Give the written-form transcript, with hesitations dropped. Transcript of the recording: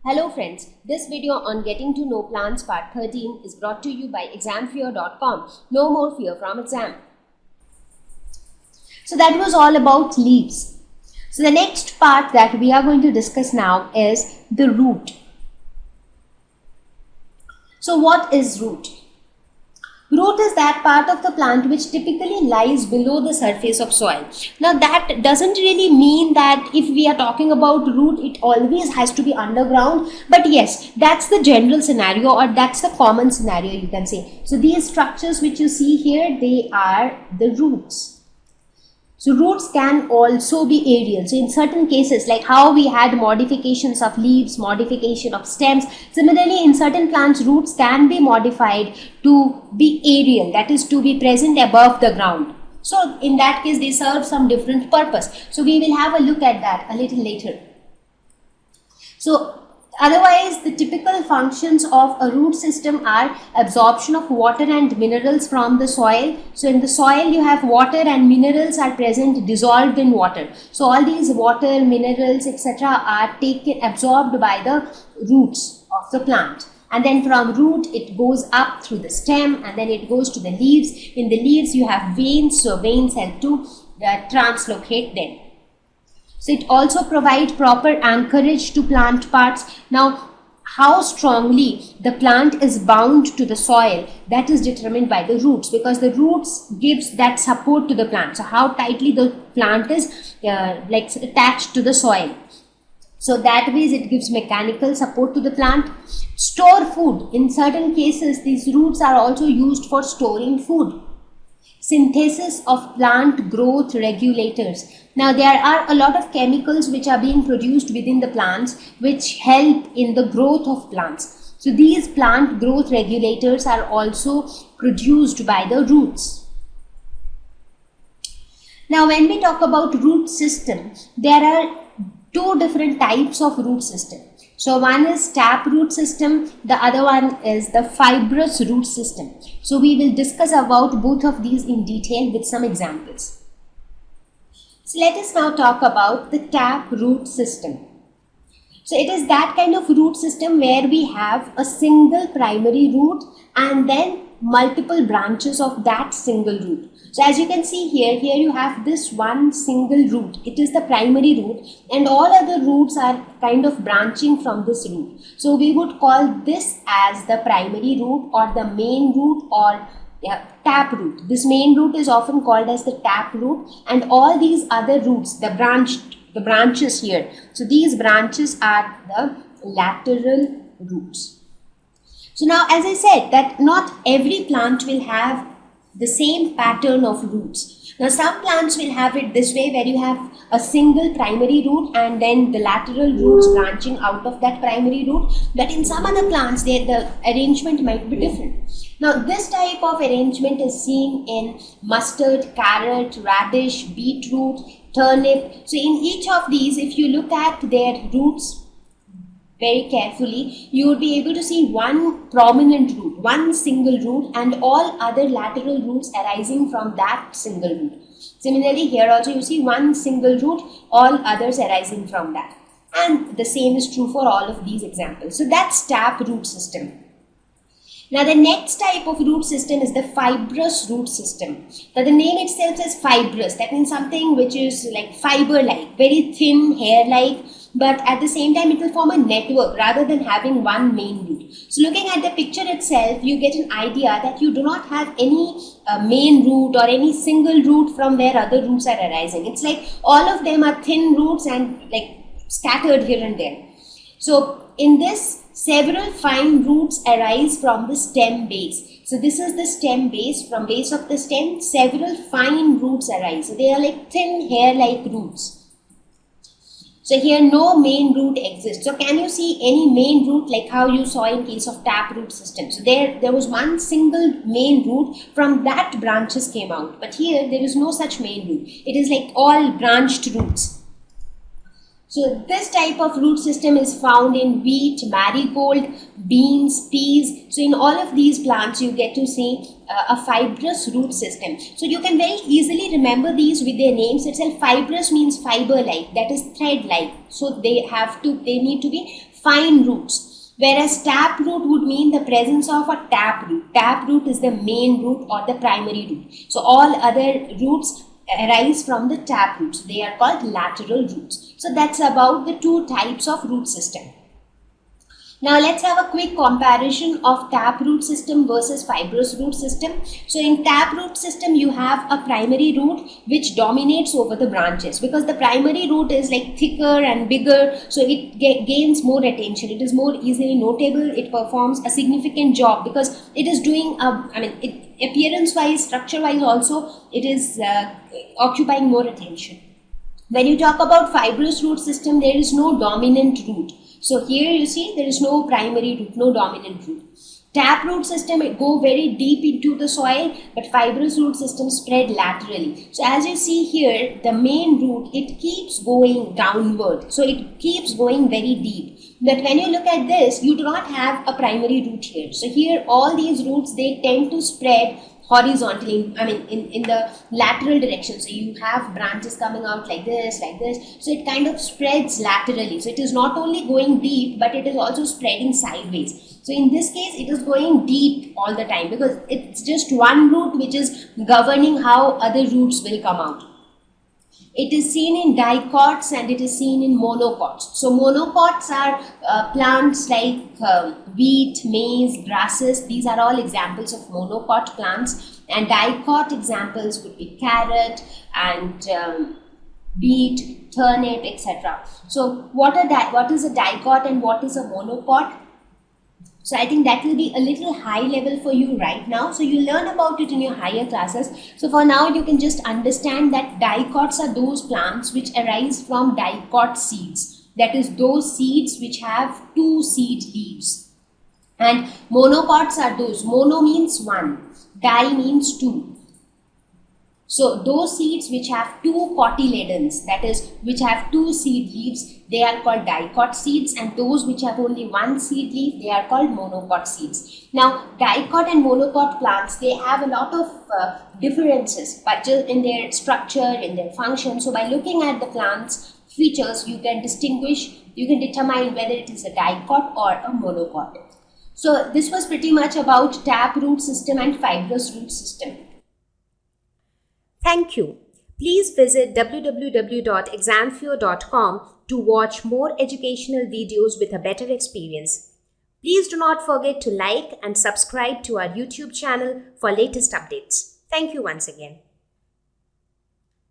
Hello friends, this video on Getting to Know Plants Part 13 is brought to you by examfear.com. No more fear from exam. So that was all about leaves. So the next part that we are going to discuss now is the root. So what is root? Root is that part of the plant which typically lies below the surface of soil. Now that doesn't really mean that if we are talking about root, it always has to be underground. But yes, that's the general scenario, or that's the common scenario you can say. So these structures which you see here, they are the roots. So roots can also be aerial. So in certain cases, like how we had modifications of leaves, modification of stems, similarly in certain plants, roots can be modified to be aerial, that is to be present above the ground. So in that case, they serve some different purpose. So we will have a look at that a little later. So otherwise, the typical functions of a root system are absorption of water and minerals from the soil. So in the soil, you have water and minerals are present dissolved in water. So all these water, minerals, etc. are absorbed by the roots of the plant. And then from root, it goes up through the stem and then it goes to the leaves. In the leaves, you have veins. So veins help to translocate them. So it also provides proper anchorage to plant parts. Now, how strongly the plant is bound to the soil, that is determined by the roots, because the roots gives that support to the plant. So how tightly the plant is attached to the soil. So that way it gives mechanical support to the plant. Store food. In certain cases, these roots are also used for storing food. Synthesis of plant growth regulators. Now there are a lot of chemicals which are being produced within the plants which help in the growth of plants. So these plant growth regulators are also produced by the roots. Now when we talk about root system, there are two different types of root system. So one is tap root system, the other one is the fibrous root system. So we will discuss about both of these in detail with some examples. So let us now talk about the tap root system. So it is that kind of root system where we have a single primary root and then multiple branches of that single root. So as you can see here you have this one single root. It is the primary root and all other roots are kind of branching from this root. So we would call this as the primary root or the main root or tap root. This main root is often called as the tap root, and all these other roots, the branches here. So these branches are the lateral roots. So now as I said that not every plant will have the same pattern of roots. Now some plants will have it this way where you have a single primary root and then the lateral roots branching out of that primary root. But in some other plants the arrangement might be different. Now this type of arrangement is seen in mustard, carrot, radish, beetroot, turnip. So in each of these, if you look at their roots very carefully, you would be able to see one prominent root, one single root, and all other lateral roots arising from that single root. Similarly, here also you see one single root, all others arising from that. And the same is true for all of these examples. So that's tap root system. Now the next type of root system is the fibrous root system. Now the name itself says fibrous. That means something which is like fiber-like, very thin, hair-like, but at the same time it will form a network rather than having one main root. So looking at the picture itself, you get an idea that you do not have any main root or any single root from where other roots are arising. It's like all of them are thin roots and like scattered here and there. So in this, several fine roots arise from the stem base. So this is the stem base. From base of the stem, several fine roots arise. So they are like thin hair-like roots. So here no main root exists. So can you see any main root like how you saw in case of tap root system? So there was one single main root, from that branches came out. But here there is no such main root. It is like all branched roots. So this type of root system is found in wheat, marigold, beans, peas. So in all of these plants you get to see a fibrous root system. So you can very easily remember these with their names itself. Fibrous means fiber-like, that is thread-like. So they need to be fine roots. Whereas taproot would mean the presence of a taproot. Taproot is the main root or the primary root. So all other roots arise from the taproot. They are called lateral roots. So that's about the two types of root system. Now let's have a quick comparison of taproot system versus fibrous root system. So in taproot system, you have a primary root which dominates over the branches, because the primary root is like thicker and bigger, so it gains more attention. It is more easily notable. It performs a significant job because it is doing appearance wise, structure wise also, it is occupying more attention. When you talk about fibrous root system, there is no dominant root. So here you see there is no primary root, no dominant root. Taproot system, it go very deep into the soil, but fibrous root system spread laterally. So as you see here, the main root, it keeps going downward. So it keeps going very deep. But when you look at this, you do not have a primary root here. So here all these roots, they tend to spread horizontally, in the lateral direction. So you have branches coming out like this. So it kind of spreads laterally. So it is not only going deep, but it is also spreading sideways. So in this case, it is going deep all the time because it's just one root which is governing how other roots will come out. It is seen in dicots and it is seen in monocots. So monocots are plants like wheat, maize, grasses. These are all examples of monocot plants. And dicot examples would be carrot and beet, turnip, etc. So what is a dicot and what is a monocot? So I think that will be a little high level for you right now. So you learn about it in your higher classes. So for now, you can just understand that dicots are those plants which arise from dicot seeds. That is those seeds which have two seed leaves. And monocots are those. Mono means one. Di means two. So those seeds which have two cotyledons, that is, which have two seed leaves, they are called dicot seeds, and those which have only one seed leaf, they are called monocot seeds. Now, dicot and monocot plants, they have a lot of differences, but just in their structure, in their function. So by looking at the plant's features, you can distinguish, you can determine whether it is a dicot or a monocot. So this was pretty much about taproot system and fibrous root system. Thank you. Please visit www.examfear.com to watch more educational videos with a better experience. Please do not forget to like and subscribe to our YouTube channel for latest updates. Thank you once again.